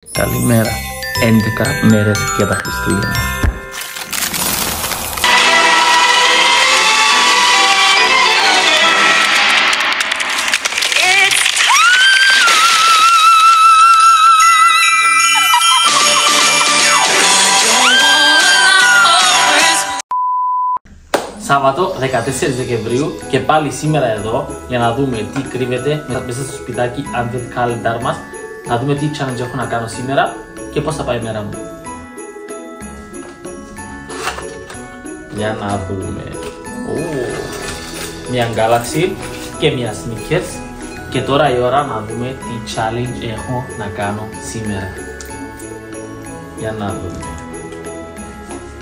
Καλημέρα. 11 μέρες για τα Χριστούγεννα. Σάββατο 14 Δεκεμβρίου και πάλι σήμερα εδώ για να δούμε τι κρύβεται μέσα στο σπιτάκι Advent Calendar μας, να δούμε τι challenge έχω να κάνω σήμερα και πώς θα πάει η μέρα μου. Για να δούμε. Μια Galaxy και μια Snickers και τώρα η ώρα να δούμε τι challenge έχω να κάνω σήμερα. Για να δούμε.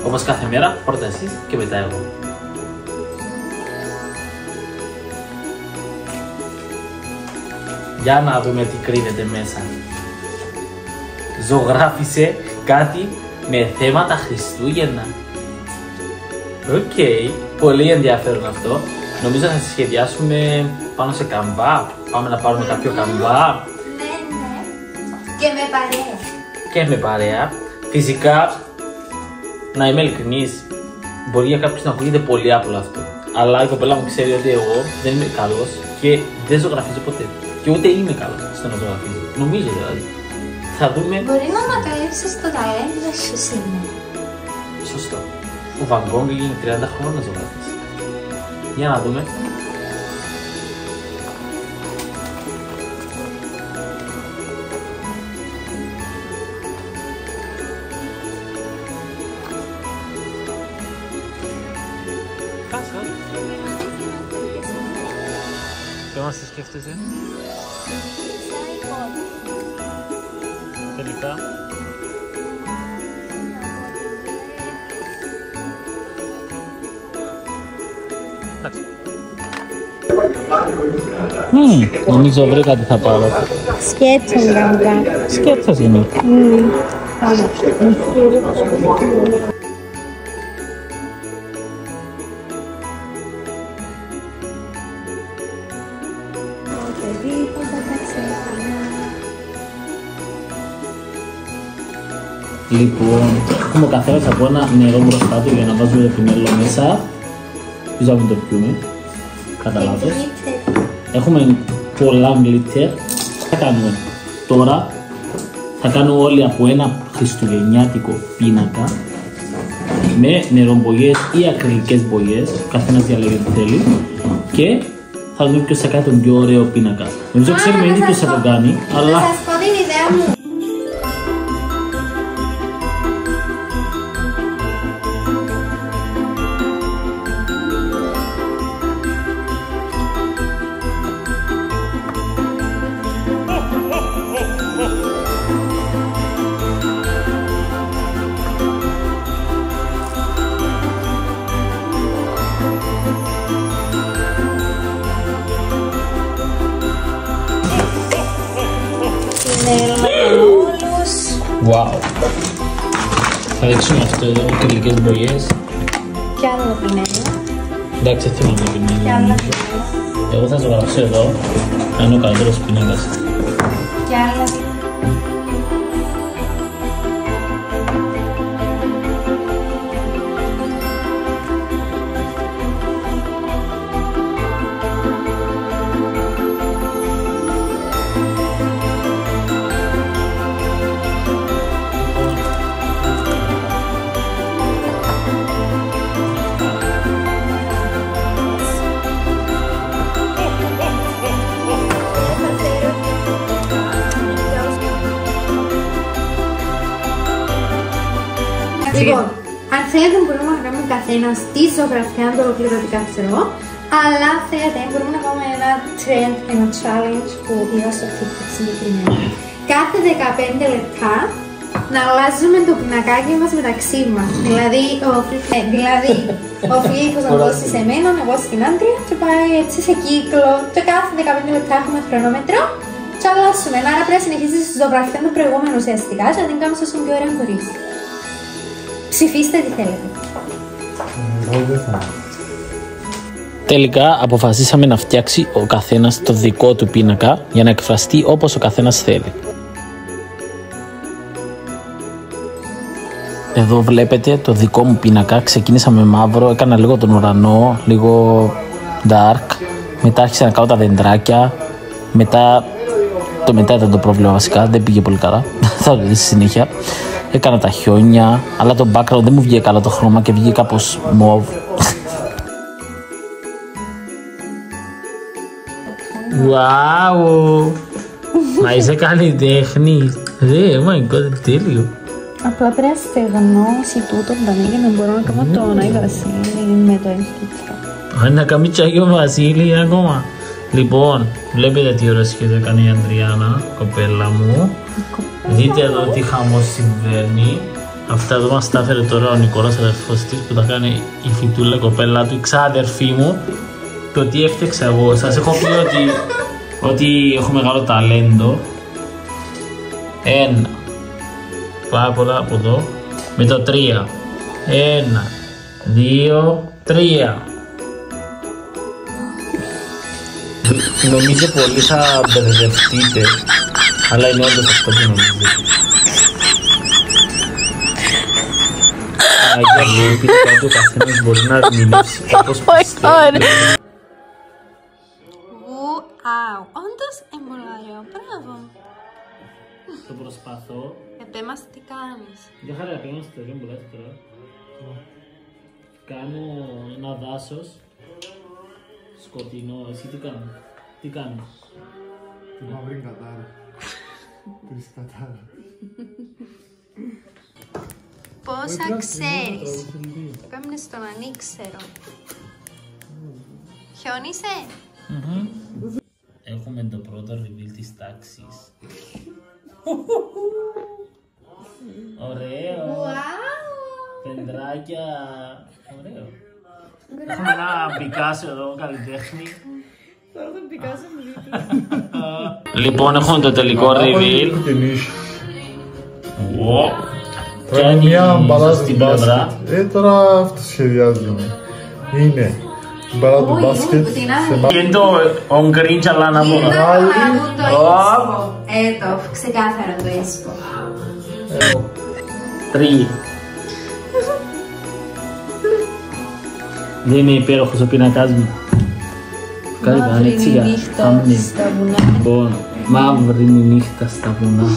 Όπως κάθε μέρα, πρώτα εσείς και μετά εγώ. Για να δούμε τι κρύβεται μέσα. Ζωγράφισε κάτι με θέματα Χριστούγεννα. Οκ, πολύ ενδιαφέρον αυτό. Νομίζω θα σχεδιάσουμε πάνω σε καμβά. Πάμε να πάρουμε κάποιο καμβά. Ναι. Και με παρέα. Και με παρέα. Φυσικά, να είμαι ειλικρινής, μπορεί για κάποιους να ακούγεται πολύ άπλο αυτό. Αλλά η κοπέλα μου ξέρει ότι εγώ δεν είμαι καλός και δεν ζωγραφίζω ποτέ. Και ούτε είμαι καλός στο να ζωγραφίζω. Νομίζω δηλαδή. Θα δούμε. Μπορεί να ανακαλύψεις το ταλέντο σου σήμερα. Σωστό. Ο Van Gogh έγινε 30 χρόνια να ζωγραφίσει. Για να δούμε. Ποιο μας σκέφτεσαι? Τελικά. Εντάξει. Νομίζω βρήκα τι θα πάρω. Σκέτσο γραμμικά. Σκέτσος είναι. Λοιπόν, έχουμε ο καθένας από ένα νερό μπροστά του για να βάζουμε το πινέλο μέσα. Πίσω να μην το πιούμε. Κατά λάθος. Έχουμε πολλά γκλίτερ. Τι θα κάνουμε τώρα? Θα κάνουμε όλοι από ένα χριστουγεννιάτικο πίνακα με νερομπογιές ή ακριλικές μπογιές. Καθένας διαλέγει τι θέλει. Και θα δούμε ποιος θα κάνει τον πιο ωραίο πίνακα. Νομίζω ξέρουμε ήδη ποιος θα τον κάνει, αλλά... Θα σας πω την ιδέα μου. Wow. Θα δείξουμε αυτό εδώ, ακριλικές μπογιές. Κι άλλο πινέλο. Εντάξει, θέλω να πινέλο. Κι άλλο. Εγώ θα ζωγραφίσω εδώ, να είναι ο καλύτερος πινάκας. Κι άλλο. Λοιπόν, αν θέλετε μπορούμε να κάνουμε καθένας τη ζωγραφιά του ολοκληρωτικά ξέρω, αλλά αν θέλετε μπορούμε να κάνουμε ένα trend, ένα challenge που είδα στο TikTok συγκεκριμένα. Κάθε 15 λεπτά να αλλάζουμε το πινακάκι μας μεταξύ μας. Δηλαδή ο Φίλιππος να δώσει σε μένα, εγώ στην Άντρια και πάει έτσι σε κύκλο. Και κάθε 15 λεπτά έχουμε χρονόμετρο και αλλάσουμε. Άρα πρέπει να συνεχίσεις τη ζωγραφιά του προηγούμενου ουσιαστικά και να την κάνουμε όσο πιο ωραία μπορείς. Ψηφίστε τι θέλετε. Τελικά αποφασίσαμε να φτιάξει ο καθένας το δικό του πίνακα για να εκφραστεί όπως ο καθένας θέλει. Εδώ βλέπετε το δικό μου πίνακα. Ξεκίνησα με μαύρο, έκανα λίγο τον ουρανό, λίγο dark. Μετά άρχισα να κάνω τα δεντράκια. Μετά ήταν το πρόβλημα βασικά, δεν πήγε πολύ καλά. Θα το δεις στη συνέχεια. Έκανα τα χιόνια, αλλά το background δεν μου βγήκε καλά το χρώμα και βγήκε κάπως μοβ. Wow! Μα είσαι καλλιτέχνη. Oh my god, τέλειο. Απλά πρέπει να στεγνώσει τούτο για να μπορώ να κάνω τον Άγιο Βασίλη με το εμφύτρο. Να κάνει τσάγιο Βασίλη ακόμα. Λοιπόν, βλέπετε τι ωραία σχέδιο έκανε η Ανδριάννα, κοπέλα μου. Δείτε εδώ τι χαμός συμβαίνει. Αυτά εδώ μας τα έφερε τώρα ο Νικόλας, αδερφός της, που τα κάνει η Φιτούλα, κοπέλα του, η ξάδερφή μου. Το τι έφτιαξα εγώ. Σας έχω πει ότι έχω μεγάλο ταλέντο. Ένα. Πάρα πολλά από εδώ. Με το 3. 1, 2, 3. Νομίζω πολύ θα μπερδευτείτε, αλλά είναι όντως αυτό που νομίζετε. Αγία μου, πείτε κάτι ο καθένας μπορεί να ερμηνεύσει όπως πιστεύει. Όντως είναι ωραίο, μπράβο. Το προσπαθώ. Επέμαστε τι κάνεις. Για χαρά πήγαμε στο τέλειο που λέτε τώρα. Κάνω ένα δάσος σκοτεινό. Εσύ τι κάνεις? Μαύρη κατάρα. Τρεις κατάρα. Πόσα ξέρεις? Κάμινε στον ανήξερο. Χιόνισε? Έχουμε το πρώτο reveal της τάξης. Ωραίο. Πεντράκια. Ωραίο. Έχουμε ένα Πικάσο εδώ, καλλιτέχνη. Τώρα τον Πικάσο μου Λοιπόν, έχουμε το τελικό reveal. Τώρα μια μπαλά του μπάσκετ. Τώρα αυτό σχεδιάζουμε. Είναι μπαλά του μπάσκετ. Είναι το on green τσαλάνα μου. Εδώ, ξεκάθαρα το έσπο. 3. Δεν είναι υπέροχος ο πίνακας μου. Μαύρη νύχτα στα βουνά. Λοιπόν, μαύρη νύχτα στα βουνά.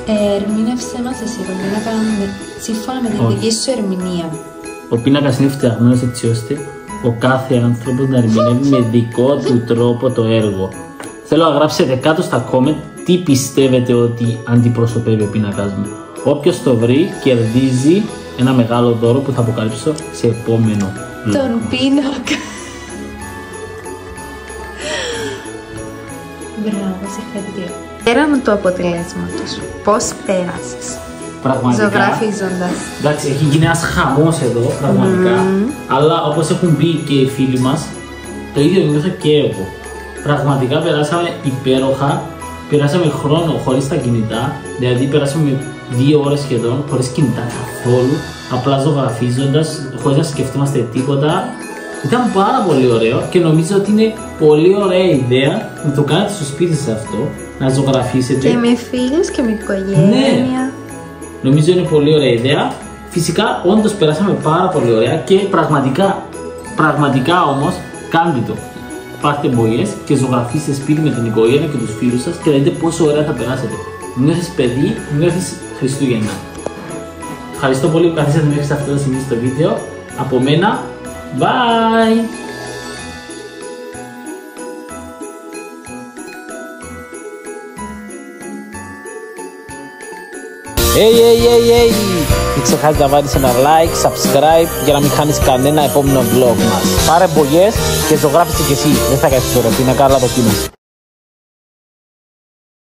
Ερμήνευσέ μας εσύ τον πίνακα σύμφωνα με την δική σου ερμηνεία. Ο πίνακας είναι φτιαγμένος έτσι ώστε ο κάθε άνθρωπος να ερμηνεύει με δικό του τρόπο το έργο. Θέλω να γράψετε κάτω στα comment τι πιστεύετε ότι αντιπροσωπεύει ο πίνακας μου. Όποιος το βρει κερδίζει ένα μεγάλο δώρο που θα αποκαλύψω σε επόμενο vlog. Τον πίνακα. Μπράβο, συγχαρητήρια. Πέραν του αποτελέσματος, πώς πέρασες? Πραγματικά. Ζωγραφίζοντας. Εντάξει, έχει γίνει ένας χαμός εδώ, πραγματικά. Αλλά όπως έχουν πει και οι φίλοι μας, το ίδιο νιώθω και εγώ. Πραγματικά περάσαμε υπέροχα. Περάσαμε χρόνο χωρίς τα κινητά. Δηλαδή, περάσαμε 2 ώρες σχεδόν χωρίς κινητά καθόλου. Απλά ζωγραφίζοντας, χωρίς να σκεφτόμαστε τίποτα. Ήταν πάρα πολύ ωραίο και νομίζω ότι είναι πολύ ωραία ιδέα να το κάνετε στο σπίτι σας αυτό, να ζωγραφίσετε. Και με φίλους και με οικογένεια. Ναι. Νομίζω είναι πολύ ωραία ιδέα. Φυσικά, όντως περάσαμε πάρα πολύ ωραία και πραγματικά όμως, κάντε το. Πάρτε μπογιές και ζωγραφίστε σπίτι με την οικογένεια και τους φίλους σας και θα δείτε πόσο ωραία θα περάσετε. Νιώθεις παιδί, νιώθεις Χριστούγεννα. Ευχαριστώ πολύ που καθίσατε μέχρι αυτό το σημείο στο βίντεο. Από μένα, bye! Hey! Μην ξεχάσεις να βάλεις ένα like, subscribe για να μην χάνεις κανένα επόμενο vlog μας. Πάρε μπογιές και ζωγράφισε κι εσύ. Δεν θα κάνεις τώρα, είναι καλά το κίνηση.